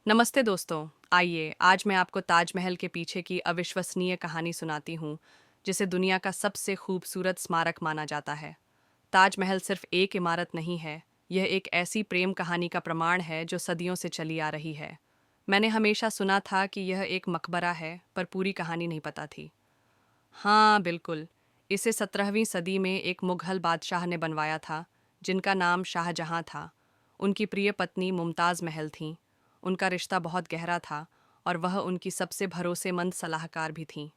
नमस्ते दोस्तों। आइए आज मैं आपको ताजमहल के पीछे की अविश्वसनीय कहानी सुनाती हूँ, जिसे दुनिया का सबसे खूबसूरत स्मारक माना जाता है। ताजमहल सिर्फ एक इमारत नहीं है, यह एक ऐसी प्रेम कहानी का प्रमाण है जो सदियों से चली आ रही है। मैंने हमेशा सुना था कि यह एक मकबरा है, पर पूरी कहानी नहीं पता थी। हाँ बिल्कुल, इसे 17वीं सदी में एक मुगल बादशाह ने बनवाया था, जिनका नाम शाहजहां था। उनकी प्रिय पत्नी मुमताज़ महल थीं। उनका रिश्ता बहुत गहरा था और वह उनकी सबसे भरोसेमंद सलाहकार भी थीं।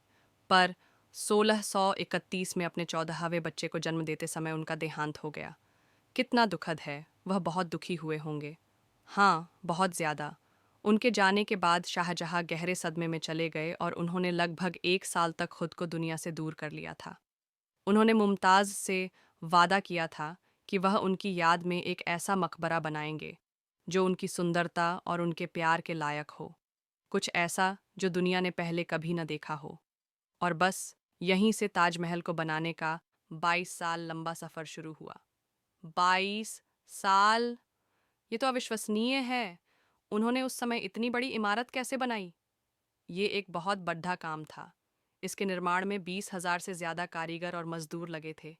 पर 1631 में अपने 14वें बच्चे को जन्म देते समय उनका देहांत हो गया। कितना दुखद है, वह बहुत दुखी हुए होंगे। हाँ, बहुत ज़्यादा। उनके जाने के बाद शाहजहाँ गहरे सदमे में चले गए और उन्होंने लगभग 1 साल तक खुद को दुनिया से दूर कर लिया था। उन्होंने मुमताज़ से वादा किया था कि वह उनकी याद में एक ऐसा मकबरा बनाएंगे जो उनकी सुंदरता और उनके प्यार के लायक हो, कुछ ऐसा जो दुनिया ने पहले कभी न देखा हो। और बस यहीं से ताजमहल को बनाने का 22 साल लंबा सफ़र शुरू हुआ। 22 साल! ये तो अविश्वसनीय है। उन्होंने उस समय इतनी बड़ी इमारत कैसे बनाई? ये एक बहुत बड़ा काम था। इसके निर्माण में 20,000 से ज़्यादा कारीगर और मजदूर लगे थे।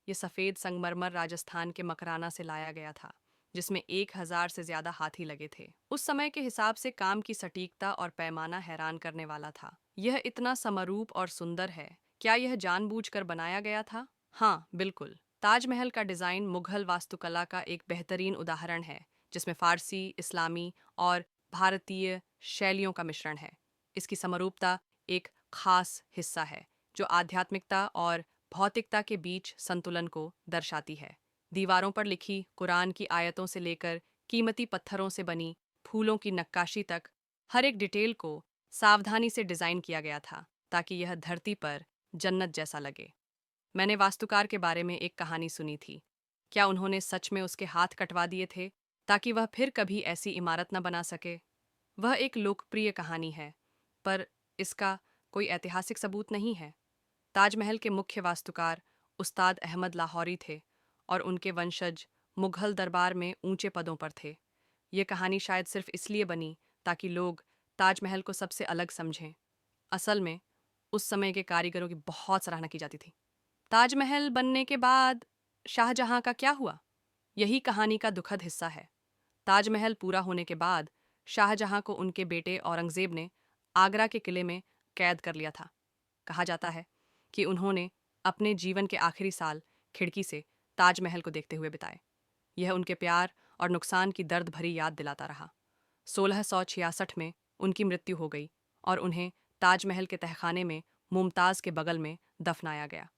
ये सफ़ेद संगमरमर राजस्थान के मकराना से लाया गया था, जिसमें 1,000 से ज़्यादा हाथी लगे थे। उस समय के हिसाब से काम की सटीकता और पैमाना हैरान करने वाला था। यह इतना समरूप और सुंदर है। क्या यह जानबूझकर बनाया गया था? हाँ, बिल्कुल। ताजमहल का डिज़ाइन मुगल वास्तुकला का एक बेहतरीन उदाहरण है, जिसमें फ़ारसी, इस्लामी और भारतीय शैलियों का मिश्रण है। इसकी समरूपता एक खास हिस्सा है, जो आध्यात्मिकता और भौतिकता के बीच संतुलन को दर्शाती है। दीवारों पर लिखी कुरान की आयतों से लेकर कीमती पत्थरों से बनी फूलों की नक्काशी तक, हर एक डिटेल को सावधानी से डिज़ाइन किया गया था, ताकि यह धरती पर जन्नत जैसा लगे। मैंने वास्तुकार के बारे में एक कहानी सुनी थी। क्या उन्होंने सच में उसके हाथ कटवा दिए थे, ताकि वह फिर कभी ऐसी इमारत न बना सके? वह एक लोकप्रिय कहानी है, पर इसका कोई ऐतिहासिक सबूत नहीं है। ताजमहल के मुख्य वास्तुकार उस्ताद अहमद लाहौरी थे और उनके वंशज मुगल दरबार में ऊंचे पदों पर थे। ये कहानी शायद सिर्फ इसलिए बनी ताकि लोग ताजमहल को सबसे अलग समझें। असल में उस समय के कारीगरों की बहुत सराहना की जाती थी। ताजमहल बनने के बाद शाहजहां का क्या हुआ? यही कहानी का दुखद हिस्सा है। ताजमहल पूरा होने के बाद शाहजहां को उनके बेटे औरंगजेब ने आगरा के किले में कैद कर लिया था। कहा जाता है कि उन्होंने अपने जीवन के आखिरी साल खिड़की से ताजमहल को देखते हुए बिताए। यह उनके प्यार और नुकसान की दर्द भरी याद दिलाता रहा। 1666 में उनकी मृत्यु हो गई और उन्हें ताजमहल के तहखाने में मुमताज़ के बगल में दफनाया गया।